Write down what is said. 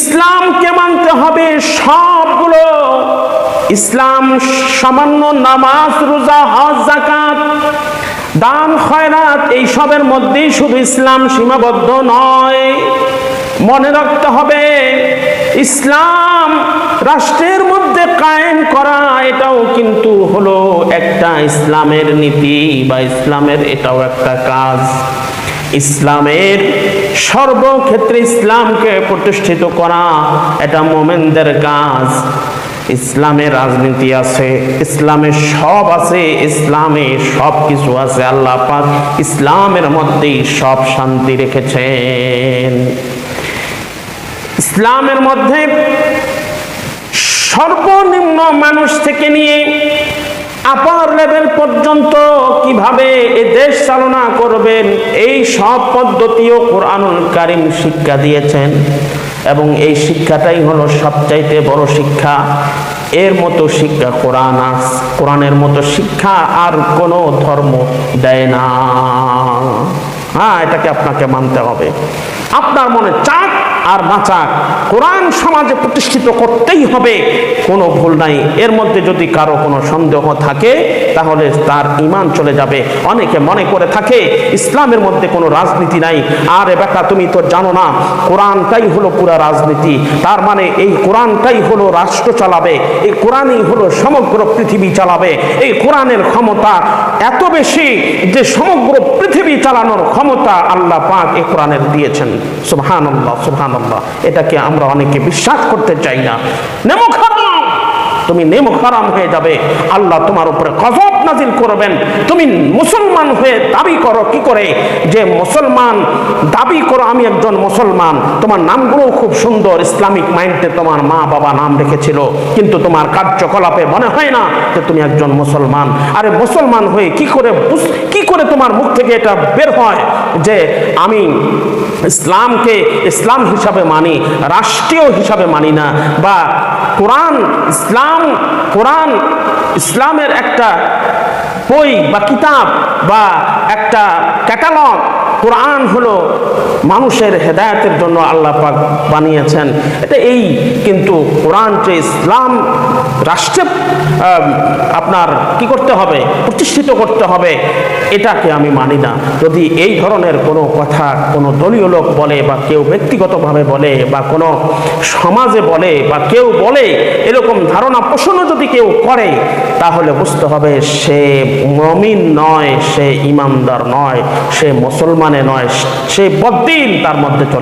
ইসলামকে মানতে হবে সবগুলো। ইসলাম সামান্য নামাজ, রোজা, হজ, যাকাত, দান, খয়রাত এইসবের মধ্যেই শুধু ইসলাম সীমাবদ্ধ নয়। মনে রাখতে হবে ইসলাম রাষ্ট্রের মধ্যে কায়েম করা এটাও কিন্তু হলো একটা ইসলামের নীতি বা ইসলামের এটাও একটা কাজ। ইসলামের সর্বক্ষেত্রে ইসলামকে প্রতিষ্ঠিত করা এটা মুমিনদের কাজ। ইসলামে রাজনীতি আছে, ইসলামে সব আছে, ইসলামে সব কিছু আছে। আল্লাহ পাক ইসলামের মধ্যেই সব শান্তি রেখেছেন। ইসলামের মধ্যে সর্বনিম্ন মানুষ থেকে নিয়ে আপার লেভেল পর্যন্ত কিভাবে এ দেশ চালনা করবেন এই সব পদ্ধতিও কোরআনুল কারীম শিক্ষা দিয়েছেন, এবং এই শিক্ষাটাই হলো সবচাইতে বড় শিক্ষা। এর মতো শিক্ষা কোরআনের মতো শিক্ষা আর কোনো ধর্ম দেয় না। হ্যাঁ, এটাকে আপনাকে মানতে হবে। আপনার মনে চাক আর না চাক, কোরআন সমাজে প্রতিষ্ঠিত করতেই হবে, কোনো ভুল নাই। এর মধ্যে যদি কারো কোনো সন্দেহ থাকে তাহলে তার ঈমান চলে যাবে। অনেকে মনে করে থাকে ইসলামের মধ্যে কোনো রাজনীতি নাই। আরে বেটা, তুমি তো জানো না কোরআনটাই হলো পুরা রাজনীতি। তার মানে এই কোরআনটাই হলো রাষ্ট্র চালাবে, এই কোরআনই হলো সমগ্র পৃথিবী চালাবে। এই কোরআনের ক্ষমতা এত বেশি যে সমগ্র পৃথিবী চালানোর ক্ষমতা আল্লাহ পাক এই কোরআনের দিয়েছেন। সুবহানাল্লাহ, সুবহানাল্লাহ। এটাকে আমরা অনেকে বিশ্বাস করতে চাই না। নেমুখ হারাম, তুমি নেমুখ হারাম হয়ে যাবে, আল্লাহ তোমার উপরে গজব নাজিল করবেন। তুমি মুসলমান হয়ে দাবি করো কি করে যে মুসলমান দাবি করো আমি একজন মুসলমান, তোমার নামগুলো খুব সুন্দর, ইসলামিক মাইন্ডে তোমার মা বাবা নাম রেখেছিল, কিন্তু তোমার কার্যকলাপে মনে হয় না যে তুমি একজন মুসলমান। আরে মুসলমান হয়ে কি করে তোমার মুখ থেকে এটা বের হয় যে আমি ইসলামকে ইসলাম হিসাবে মানি, রাষ্ট্রীয় হিসাবে মানি না, বা কোরআন ইসলামের একটা বই বা কিতাব বা একটা ক্যাটালগ। কোরআন হলো মানুষের হেদায়েতের জন্য আল্লাহ পাক বানিয়েছেন। এটা কিন্তু কোরআন যে ইসলাম রাষ্ট্রে আপনার কি করতে হবে, প্রতিষ্ঠিত করতে হবে, এটাকে আমি মানি না। যদি এই ধরনের কোনো কথা কোনো দলীয় লোক বলে বা কেউ ব্যক্তিগতভাবে বলে বা কোনো সমাজে বলে বা কেউ বলে, এরকম ধারণা পোষণ যদি কেউ করে, তাহলে বুঝতে হবে সে মুমিন নয়, সে ঈমানদার নয়, সে মুসলমানে নয়, সে বদ্দিন তার মধ্যে চলে।